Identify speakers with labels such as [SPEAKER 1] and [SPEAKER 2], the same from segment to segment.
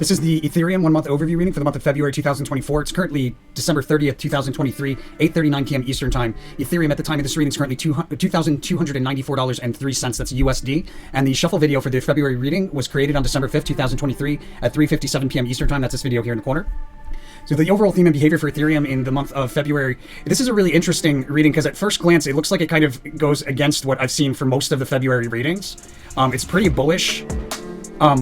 [SPEAKER 1] This is the Ethereum 1 month overview reading for the month of February 2024. It's currently December 30th, 2023, 8:39 p.m. Eastern Time. Ethereum at the time of this reading is currently $2,294.03. That's USD. And the shuffle video for the February reading was created on December 5th, 2023 at 3:57 p.m. Eastern Time. That's this video here in the corner. So the overall theme and behavior for Ethereum in the month of February, this is a really interesting reading because at first glance, it looks like it kind of goes against what I've seen for most of the February readings. It's pretty bullish.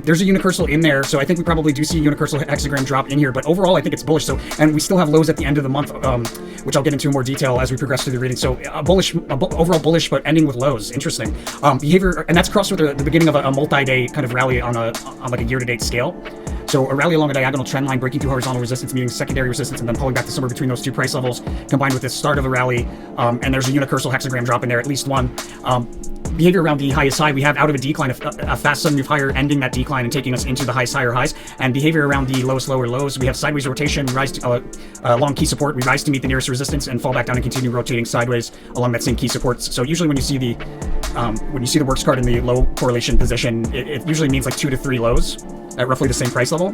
[SPEAKER 1] There's a unicursal in there, so I think we probably do see a unicursal hexagram drop in here, but overall I think it's bullish. So, and we still have lows at the end of the month, which I'll get into in more detail as we progress through the reading. So overall bullish, but ending with lows. Interesting. Behavior, and that's crossed with the beginning of a multi-day kind of rally on like a year-to-date scale. So a rally along a diagonal trend line, breaking through horizontal resistance, meeting secondary resistance, and then pulling back to somewhere between those two price levels, combined with the start of a rally, and there's a unicursal hexagram drop in there, at least one. Behavior around the highest high, we have out of a decline, a fast sudden move higher, ending that decline and taking us into the highest higher highs. And behavior around the lowest lower lows, we have sideways rotation, rise to long key support, we rise to meet the nearest resistance and fall back down and continue rotating sideways along that same key support. So usually when you see the works card in the low correlation position, it usually means like 2 to 3 lows at roughly the same price level.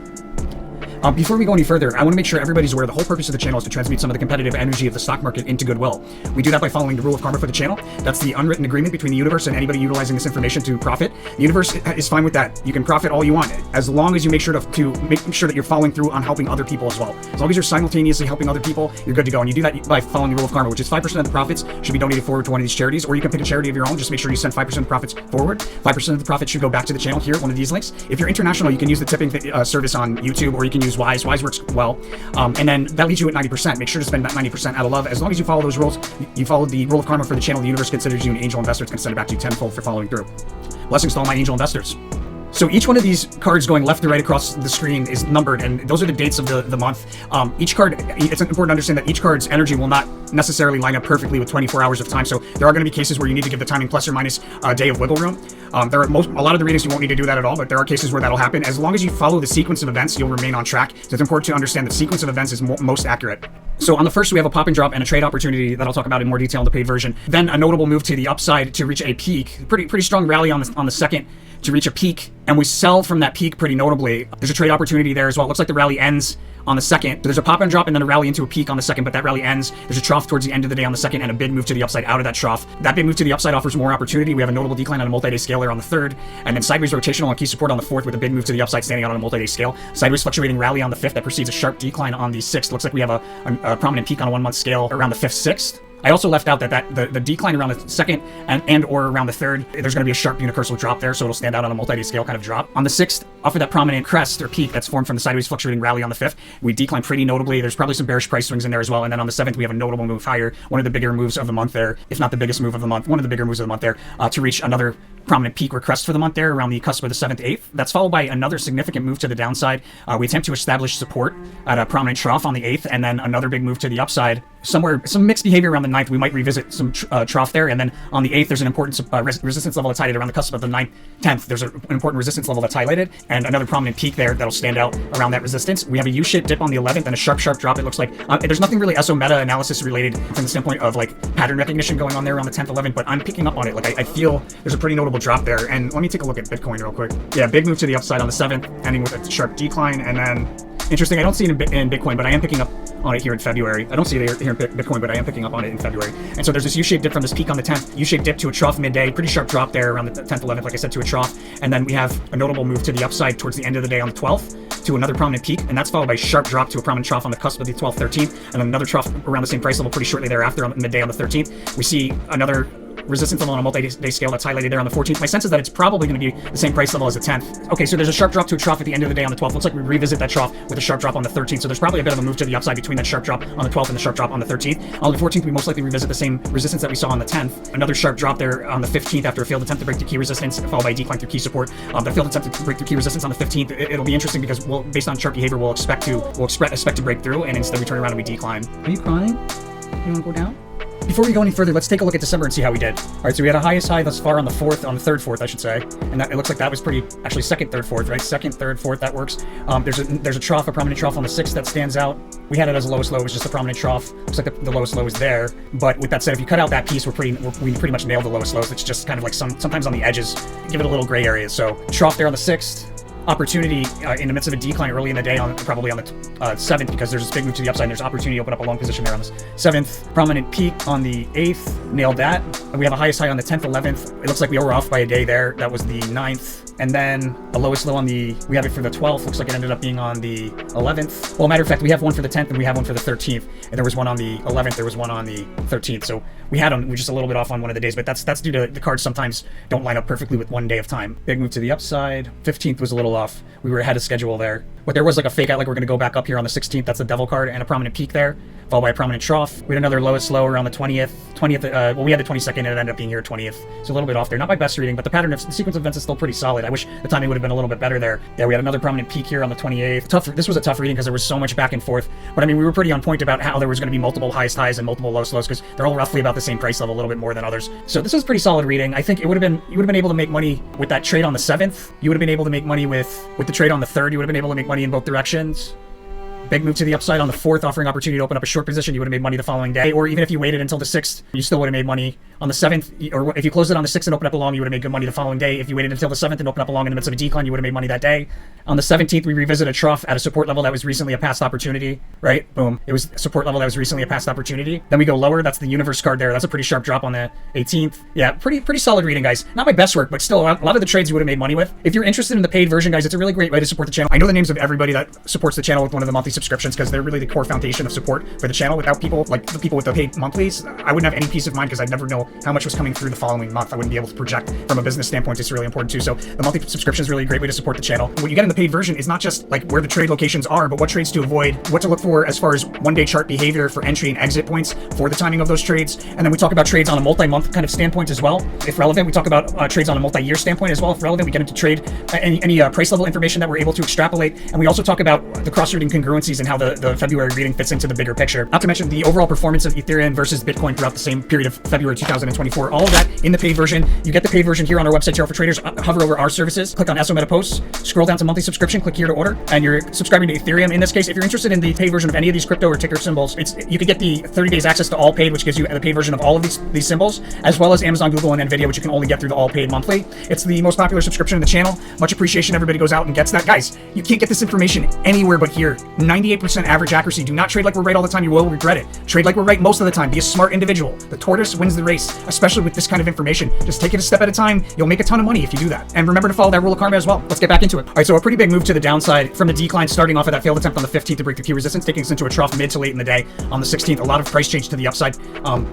[SPEAKER 1] Before we go any further, I want to make sure everybody's aware the whole purpose of the channel is to transmute some of the competitive energy of the stock market into goodwill. We do that by following the rule of karma for the channel. That's the unwritten agreement between the universe and anybody utilizing this information to profit. The universe is fine with that. You can profit all you want, as long as you make sure that you're following through on helping other people as well. As long as you're simultaneously helping other people, you're good to go. And you do that by following the rule of karma, which is 5% of the profits should be donated forward to one of these charities, or you can pick a charity of your own. Just make sure you send 5% of the profits forward. 5% of the profits should go back to the channel here at one of these links. If you're international, you can use the tipping service on YouTube, or you can use Wise. Wise works well, and then that leaves you at 90%. Make sure to spend that 90% out of love. As long as you follow those rules, you follow the rule of karma for the channel, the universe considers you an angel investor. It's going to send it back to you tenfold for following through. Blessings to all my angel investors. So each one of these cards going left to right across the screen is numbered, and those are the dates of the month. Each card, it's important to understand that each card's energy will not necessarily line up perfectly with 24 hours of time. So there are going to be cases where you need to give the timing plus or minus a day of wiggle room. A lot of the readings you won't need to do that at all, but there are cases where that'll happen. As long as you follow the sequence of events, you'll remain on track. So it's important to understand the sequence of events is most accurate. So on the first, we have a pop and drop and a trade opportunity that I'll talk about in more detail in the paid version. Then a notable move to the upside to reach a peak. Pretty strong rally on the second to reach a peak, and we sell from that peak pretty notably. There's a trade opportunity there as well. It looks like the rally ends on the second. There's a pop and drop and then a rally into a peak on the second, but that rally ends. There's a trough towards the end of the day on the second and a big move to the upside out of that trough. That big move to the upside offers more opportunity. We have a notable decline on a multi-day scale there on the third, and then sideways rotational on key support on the fourth with a big move to the upside standing out on a multi-day scale. Sideways fluctuating rally on the fifth that precedes a sharp decline on the sixth. Looks like we have a prominent peak on a 1 month scale around the 5th, 6th. I also left out that the decline around the second and or around the third, there's going to be a sharp unicursal drop there, so it'll stand out on a multi-day scale kind of drop. On the 6th, off of that prominent crest or peak that's formed from the sideways fluctuating rally on the 5th, we decline pretty notably. There's probably some bearish price swings in there as well. And then on the 7th, we have a notable move higher, one of the bigger moves of the month there, if not the biggest move of the month, one of the bigger moves of the month there, to reach another prominent peak or crest for the month there around the cusp of the 7th, 8th. That's followed by another significant move to the downside. We attempt to establish support at a prominent trough on the 8th, and then another big move to the upside. Somewhere, some mixed behavior around the 9th. We might revisit some trough there, and then on the 8th, there's an important resistance level that's highlighted around the cusp of the 9th, 10th. There's an important resistance level that's highlighted, and another prominent peak there that'll stand out around that resistance. We have a U-shaped dip on the 11th and a sharp drop. It looks like there's nothing really ESO meta analysis related from the standpoint of like pattern recognition going on there around the 10th, 11th, but I'm picking up on it. Like I feel there's a pretty notable drop there, and let me take a look at Bitcoin real quick. Yeah, big move to the upside on the 7th, ending with a sharp decline, and then interesting, I don't see it in Bitcoin, but I am picking up on it here in February. I don't see it here in Bitcoin, but I am picking up on it in February. And so there's this U-shaped dip from this peak on the 10th, U-shaped dip to a trough midday, pretty sharp drop there around the 10th, 11th, like I said, to a trough. And then we have a notable move to the upside towards the end of the day on the 12th to another prominent peak, and that's followed by a sharp drop to a prominent trough on the cusp of the 12th, 13th, and another trough around the same price level pretty shortly thereafter on midday on the 13th. We see another resistance level on a multi-day scale that's highlighted there on the 14th. My sense is that it's probably going to be the same price level as the 10th. Okay, so there's a sharp drop to a trough at the end of the day on the 12th. Looks like we revisit that trough with a sharp drop on the 13th. So there's probably a bit of a move to the upside between that sharp drop on the 12th and the sharp drop on the 13th. On the 14th, we most likely revisit the same resistance that we saw on the 10th. Another sharp drop there on the 15th after a failed attempt to break through key resistance, followed by a decline through key support. The failed attempt to break through key resistance on the 15th, it'll be interesting because based on chart behavior, we'll expect to break through, and instead we turn around and we decline. Are you crying? You want to go down? Before we go any further, let's take a look at December and see how we did. All right, so we had a highest high thus far on the third, fourth, I should say. And that, it looks like that was actually second, third, fourth, right? Second, third, fourth, that works. There's a trough, a prominent trough on the 6th that stands out. We had it as a lowest low, it was just a prominent trough. Looks like the lowest low is there. But with that said, if you cut out that piece, we pretty much nailed the lowest lows. It's just kind of like sometimes on the edges, give it a little gray area. So trough there on the 6th. opportunity in the midst of a decline early in the day, probably on the 7th, because there's this big move to the upside and there's opportunity to open up a long position there on this 7th. Prominent peak on the 8th, nailed that. And we have a highest high on the 10th, 11th. It looks like we were off by a day there. That was the 9th. And then the lowest low on we have it for the 12th. Looks like it ended up being on the 11th. Well, matter of fact, we have one for the 10th and we have one for the 13th. And there was one on the 11th. There was one on the 13th. So we had them. We're just a little bit off on one of the days, but that's due to the cards sometimes don't line up perfectly with one day of time. Big move to the upside. 15th was a little off. We were ahead of schedule there. But there was like a fake out, like we're going to go back up here on the 16th. That's the devil card and a prominent peak there, followed by a prominent trough. We had another lowest low around the 20th. Well, we had the 22nd and it ended up being here 20th. So a little bit off there. Not my best reading, but the pattern of the sequence of events is still pretty solid. I wish the timing would have been a little bit better there. Yeah, we had another prominent peak here on the 28th. This was a tough reading because there was so much back and forth. But I mean, we were pretty on point about how there was going to be multiple highest highs and multiple lowest lows because they're all roughly about the same price level, a little bit more than others. So this was pretty solid reading. I think you would have been able to make money with that trade on the 7th. You would have been able to make money with the trade on the 3rd. You would have been able to make money in both directions. Big move to the upside on the 4th, offering opportunity to open up a short position. You would have made money the following day, or even if you waited until the 6th, you still would have made money on the 7th. Or if you closed it on the 6th and opened up a long, you would have made good money the following day. If you waited until the 7th and opened up a long in the midst of a decline, you would have made money that day. On the 17th, we revisit a trough at a support level that was recently a past opportunity, right? Boom. It was a support level that was recently a past opportunity. Then we go lower. That's the universe card there. That's a pretty sharp drop on the 18th. Yeah, pretty solid reading, guys. Not my best work, but still a lot of the trades you would have made money with. If you're interested in the paid version, guys, it's a really great way to support the channel. I know the names of everybody that supports the channel with one of the monthly subscriptions because they're really the core foundation of support for the channel. Without people, like the people with the paid monthlies, I wouldn't have any peace of mind because I'd never know how much was coming through the following month. I wouldn't be able to project from a business standpoint. It's really important too. So the monthly subscription is really a great way to support the channel. What you get in the paid version is not just like where the trade locations are, but what trades to avoid, what to look for as far as one-day chart behavior for entry and exit points for the timing of those trades. And then we talk about trades on a multi-month kind of standpoint as well, if relevant. We talk about trades on a multi-year standpoint as well, if relevant. We get into trade any price level information that we're able to extrapolate. And we also talk about the cross-reading congruencies and how the February reading fits into the bigger picture. Not to mention the overall performance of Ethereum versus Bitcoin throughout the same period of February 2024. All of that in the paid version. You get the paid version here on our website, Tarot for Traders. Hover over our services, click on SO Meta Posts, scroll down to monthly subscription, click here to order, and you're subscribing to Ethereum. In this case, if you're interested in the paid version of any of these crypto or ticker symbols, you could get the 30 days access to all paid, which gives you the paid version of all of these symbols, as well as Amazon, Google, and Nvidia, which you can only get through the all paid monthly. It's the most popular subscription in the channel. Much appreciation. Everybody goes out and gets that. Guys, you can't get this information anywhere but here. 98% average accuracy. Do not trade like we're right all the time. You will regret it. Trade like we're right most of the time. Be a smart individual. The tortoise wins the race, especially with this kind of information. Just take it a step at a time. You'll make a ton of money if you do that. And remember to follow that rule of karma as well. Let's get back into it. All right, so a pretty big move to the downside from the decline, starting off of that failed attempt on the 15th to break the key resistance, taking us into a trough mid to late in the day on the 16th. A lot of price change to the upside,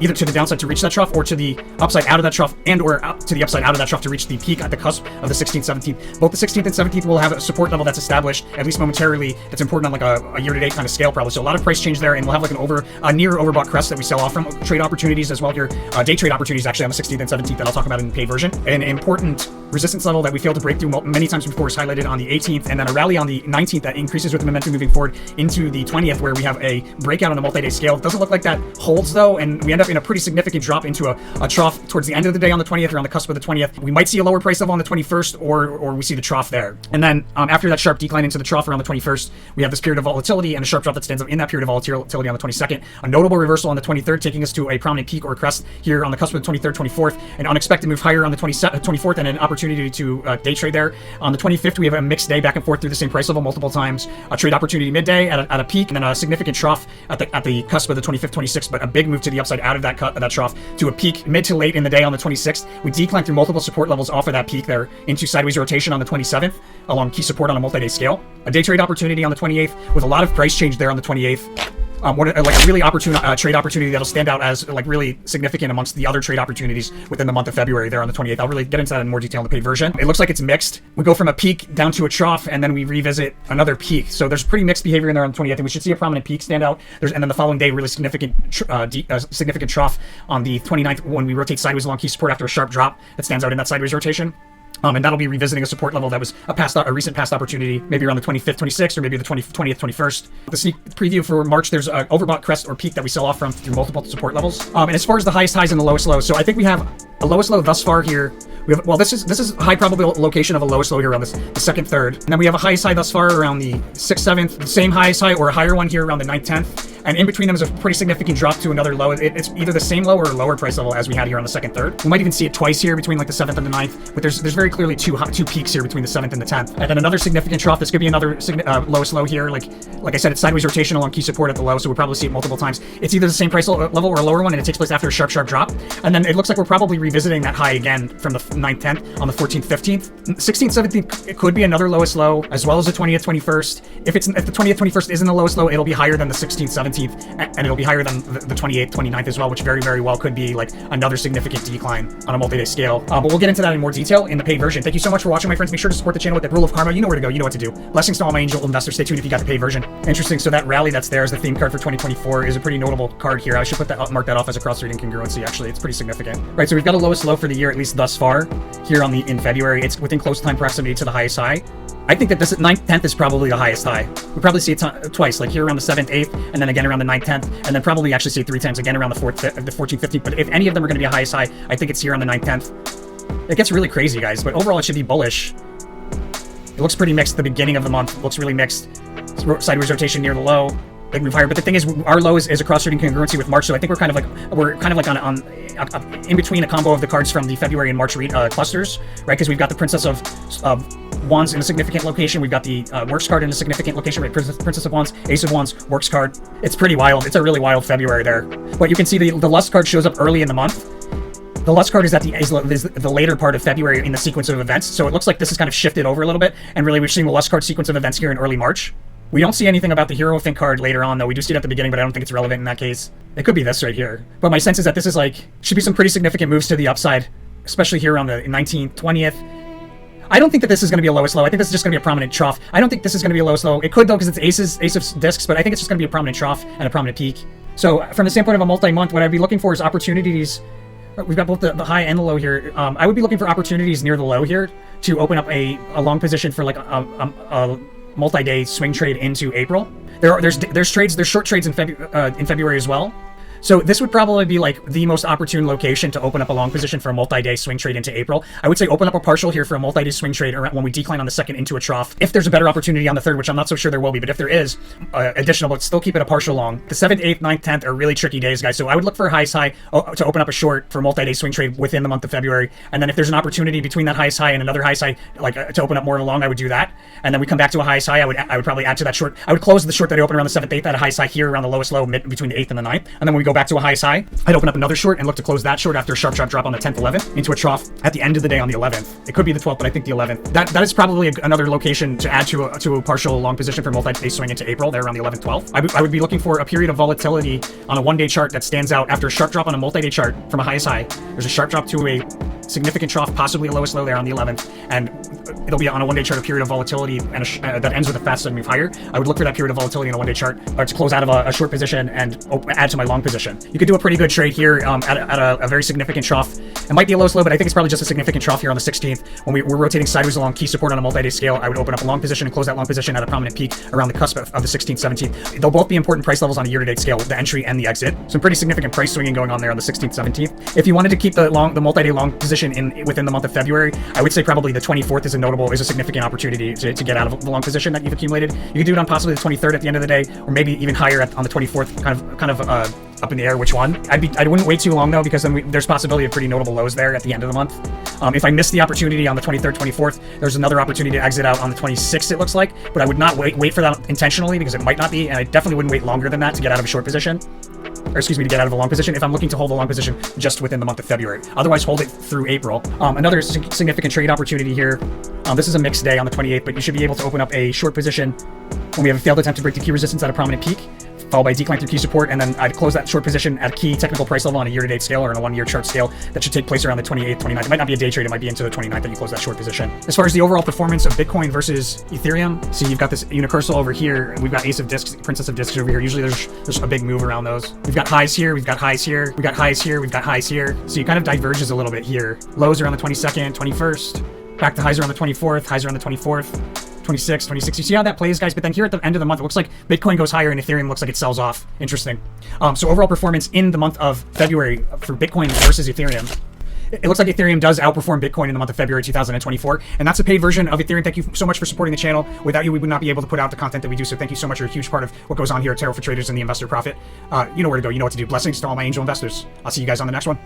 [SPEAKER 1] either to the downside to reach that trough or to the upside out of that trough, and or to the upside out of that trough to reach the peak at the cusp of the 16th, 17th. Both the 16th and 17th will have a support level that's established, at least momentarily. That's important on like a year-to-date kind of scale probably. So a lot of price change there, and we'll have like a near overbought crest that we sell off from. Trade opportunities as well here, day trade opportunities actually on the 16th and 17th that I'll talk about in the paid version. An important resistance level that we failed to break through many times before is highlighted on the 18th, and then a rally on the 19th that increases with the momentum moving forward into the 20th, where we have a breakout on a multi-day scale. It doesn't look like that holds though, and we end up in a pretty significant drop into a trough towards the end of the day on the 20th, or on the cusp of the 20th. We might see a lower price level on the 21st, or we see the trough there. And then after that sharp decline into the trough around the 21st, we have this period of volatility and a sharp drop that stands up in that period of volatility on the 22nd. A notable reversal on the 23rd, taking us to a prominent peak or crest here on the cusp of the 23rd, 24th, an unexpected move higher on the 24th, and an opportunity to day trade there. On the 25th, we have a mixed day back and forth through the same price level multiple times. A trade opportunity midday at a peak, and then a significant trough at the cusp of the 25th, 26th, but a big move to the upside out of that trough to a peak mid to late in the day on the 26th. We declined through multiple support levels off of that peak there into sideways rotation on the 27th, along key support on a multi-day scale. A day trade opportunity on the 28th with a lot of price change there on the 28th. Like a really opportune trade opportunity that'll stand out as like really significant amongst the other trade opportunities within the month of February there on the 28th. I'll really get into that in more detail in the paid version. It looks like it's mixed. We go from a peak down to a trough, and then we revisit another peak. So there's pretty mixed behavior in there on the 28th, and we should see a prominent peak stand out. And then the following day, really significant trough on the 29th when we rotate sideways along key support after a sharp drop that stands out in that sideways rotation. And that'll be revisiting a support level that was a recent past opportunity, maybe around the 25th, 26th, or maybe the 20th, 21st. The sneak preview for March, there's an overbought crest or peak that we sell off from through multiple support levels. And as far as the highest highs and the lowest lows, so I think we have a lowest low thus far here. We have, well, this is a high probable location of a lowest low here around the 2nd, 3rd. And then we have a highest high thus far around the 6th, 7th, the same highest high or a higher one here around the 9th, 10th. and in between them is a pretty significant drop to another low. It's either the same low or lower price level as we had here on the 2nd, 3rd. We might even see it twice here between like the 7th and the 9th, but there's very clearly two peaks here between the 7th and the 10th. And then another significant trough. This could be another lowest low here. Like I said, it's sideways rotation along key support at the low, so we'll probably see it multiple times. It's either the same price level or a lower one, and it takes place after a sharp drop. And then it looks like we're probably revisiting that high again from the 9th, 10th on the 14th, 15th. 16th, 17th, it could be another lowest low, as well as the 20th, 21st. If the 20th, 21st isn't the lowest low, it'll be higher than the 16th, 17th, and it'll be higher than the 28th, 29th as well, which very, very well could be like another significant decline on a multi-day scale. But we'll get into that in more detail in the paid version. Thank you so much for watching, my friends. Make sure to support the channel with that rule of karma. You know where to go. You know what to do. Blessings to all my angel investors. Stay tuned if you got the paid version. Interesting. So that rally that's there as the theme card for 2024 is a pretty notable card here. I should mark that off as a cross-reading congruency. Actually, it's pretty significant. Right. So we've got a lowest low for the year, at least thus far, here in February. It's within close time proximity to the highest high. I think that this 9th, 10th is probably the highest high. We'll probably see it twice, like here around the 7th, 8th, and then again around the 9th, 10th, and then probably actually see it 3 times again around the 14th, 15th. But if any of them are going to be a highest high, I think it's here on the 9th, 10th. It gets really crazy, guys, but overall it should be bullish. It looks pretty mixed at the beginning of the month. It looks really mixed. Sideways rotation near the low. Big move higher, but the thing is, our low is a cross-reading congruency with March, so I think we're kind of like on in between a combo of the cards from the February and March clusters, right? Because we've got the Princess of Wands in a significant location, we've got the Works card in a significant location, right? Princess of Wands, Ace of Wands, Works card. It's pretty wild. It's a really wild February there. But you can see the Lust card shows up early in the month. The Lust card is at the later part of February in the sequence of events, so it looks like this has kind of shifted over a little bit, and really we're seeing the Lust card sequence of events here in early March. We don't see anything about the Hierophant card later on, though. We do see it at the beginning, but I don't think it's relevant in that case. It could be this right here. But my sense is that this is should be some pretty significant moves to the upside, especially here on the 19th, 20th. I don't think that this is going to be a lowest low. I think this is just going to be a prominent trough. I don't think this is going to be a lowest low. It could, though, because it's Ace of Discs, but I think it's just going to be a prominent trough and a prominent peak. So from the standpoint of a multi-month, what I'd be looking for is opportunities. We've got both the high and the low here. I would be looking for opportunities near the low here to open up a long position for like a multi-day swing trade into April. There's short trades in February as well. So this would probably be like the most opportune location to open up a long position for a multi-day swing trade into April. I would say open up a partial here for a multi-day swing trade when we decline on the 2nd into a trough. If there's a better opportunity on the 3rd, which I'm not so sure there will be, but if there is additional, but still keep it a partial long. The 7th, 8th, 9th, 10th are really tricky days, guys. So I would look for a highest high to open up a short for a multi-day swing trade within the month of February. And then if there's an opportunity between that highest high and another highest high, to open up more of a long, I would do that. And then we come back to a highest high, I would probably add to that short. I would close the short that I opened around the 7th, 8th at a highest high here around the lowest low between the 8th and the 9th. And then when we go back to a highest high, I'd open up another short and look to close that short after a sharp drop on the 10th, 11th into a trough at the end of the day on the 11th. It could be the 12th, but I think the 11th. That is probably another location to add to a partial long position for multi-day swing into April, there around the 11th, 12th. I would be looking for a period of volatility on a one-day chart that stands out after a sharp drop on a multi-day chart from a highest high. There's a sharp drop to a significant trough, possibly a lowest low there on the 11th, and it'll be on a one-day chart a period of volatility and that ends with a fast sudden move higher. I would look for that period of volatility in a one-day chart to close out of a short position and add to my long position. You could do a pretty good trade here at a very significant trough. It might be a lowest low, but I think it's probably just a significant trough here on the 16th. When we're rotating sideways along key support on a multi-day scale, I would open up a long position and close that long position at a prominent peak around the cusp of the 16th, 17th. They'll both be important price levels on a year-to-date scale, the entry and the exit. Some pretty significant price swinging going on there on the 16th, 17th. If you wanted to keep the multi-day long position within the month of February, I would say probably the 24th is a significant opportunity to get out of the long position that you've accumulated. You could do it on possibly the 23rd at the end of the day, or maybe even higher on the 24th, kind of up in the air which one. I wouldn't wait too long though, because then there's possibility of pretty notable lows there at the end of the month. If I miss the opportunity on the 23rd, 24th, there's another opportunity to exit out on the 26th, it looks like, but I would not wait for that intentionally, because it might not be, and I definitely wouldn't wait longer than that to get out of a short position. Or excuse me, to get out of a long position if I'm looking to hold a long position just within the month of February. Otherwise, hold it through April. Another significant trade opportunity here. This is a mixed day on the 28th, but you should be able to open up a short position when we have a failed attempt to break the key resistance at a prominent peak, followed by decline through key support, and then I'd close that short position at a key technical price level on a year-to-date scale or on a one-year chart scale. That should take place around the 28th, 29th. It might not be a day trade, it might be into the 29th that you close that short position. As far as the overall performance of Bitcoin versus Ethereum, see you've got this unicursal over here, we've got Ace of Discs, Princess of Discs over here. Usually there's a big move around those. We've got highs here, we've got highs here, we've got highs here, we've got highs here. So you kind of diverges a little bit here. Lows around the 22nd, 21st, back to highs around the 24th, highs around the 24th. 26, 26. You see how that plays, guys? But then here at the end of the month, it looks like Bitcoin goes higher and Ethereum looks like it sells off. Interesting. So overall performance in the month of February for Bitcoin versus Ethereum. it looks like Ethereum does outperform Bitcoin in the month of February 2024, and that's a paid version of Ethereum. Thank you so much for supporting the channel. Without you, we would not be able to put out the content that we do, so thank you so much. You're a huge part of what goes on here at Tarot for Traders and the Investor Profit. You know where to go. You know what to do. Blessings to all my angel investors. I'll see you guys on the next one.